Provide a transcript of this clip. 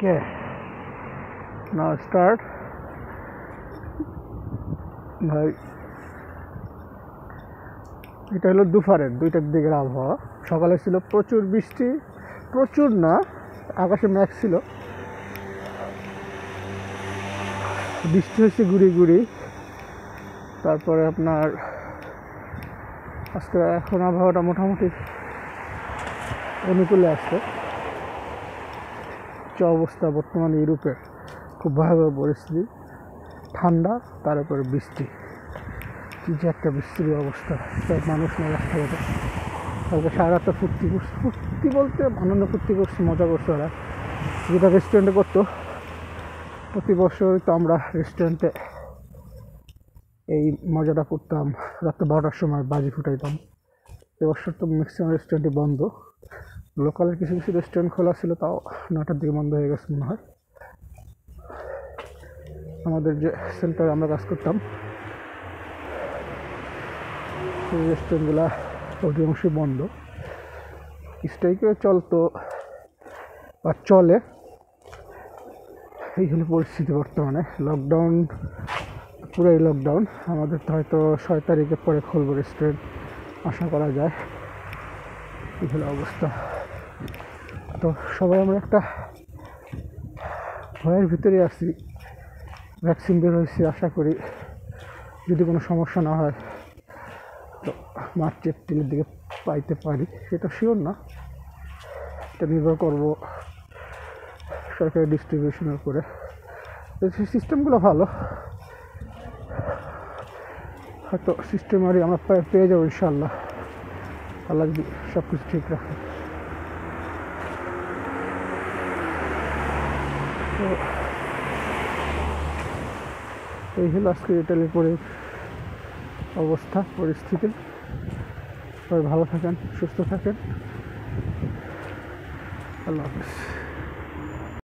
Okay, now start. ভাই এটা হলো দুপুরের 2টার দিকের আবহাওয়া। সকালে ছিল প্রচুর বৃষ্টি, প্রচুর না, আকাশে মেঘ ছিল, বৃষ্টি হয়েছে গুড়ি গুড়ি। তারপরে আপনার আজকে এখন আবহাওয়াটা মোটামুটি অনুকূলে আসছে। যে অবস্থা বর্তমানে ইউরোপের, খুব ভয়াবহ পরিস্থিতি, ঠান্ডা তার উপরে বৃষ্টি, কী যে একটা বৃষ্টির অবস্থা, সব মানুষ না রাস্তাঘাটে। কালকে সারা রাতটা ফুর্তি বলতে আনন্দ ফুর্তি করছে, মজা করছে ওরা, যেটা রেস্টুরেন্টে করতো। প্রতি বছরই তো আমরা রেস্টুরেন্টে এই মজাটা করতাম, রাত্রে 12টার সময় বাজি ফুটাইতাম। এবছর তো ম্যাক্সিমাম রেস্টুরেন্টই বন্ধ, লোকালের কিছু কিছু রেস্টুরেন্ট খোলা ছিল, তাও 9টার দিকে বন্ধ হয়ে গেছে মনে হয়। আমাদের যে সেন্টারে আমরা কাজ করতাম সেই রেস্টুরেন্টগুলো অধিকাংশই বন্ধ। স্ট্রাইকে চলতো বা চলে, এইখানে পরিস্থিতি বর্তমানে। লকডাউন, পুরাই লকডাউন। আমাদের তো হয়তো 6 তারিখের পরে খুলবো রেস্টুরেন্ট, আশা করা যায়। এই হলো অবস্থা। তো সবাই আমরা একটা ভয়ের ভিতরে আছি। ভ্যাকসিন বের হয়েছে, আশা করি যদি কোনো সমস্যা না হয় তো মার্চ এপ্রিলের দিকে পাইতে পারি, সেটা শিওর না, এটা নির্ভর করবো সরকারি ডিস্ট্রিবিউশনের উপরে। সেই সিস্টেমগুলো ভালো, হয়তো সিস্টেমারই আমরা পেয়ে যাবো ইনশাল্লাহ, আল্লাহ যদি সব কিছু ঠিক রাখে। তো এই হলো আজকে ইটালির অবস্থা, পরিস্থিতি। সবাই ভালো থাকেন, সুস্থ থাকেন, আল্লাহ হাফিজ।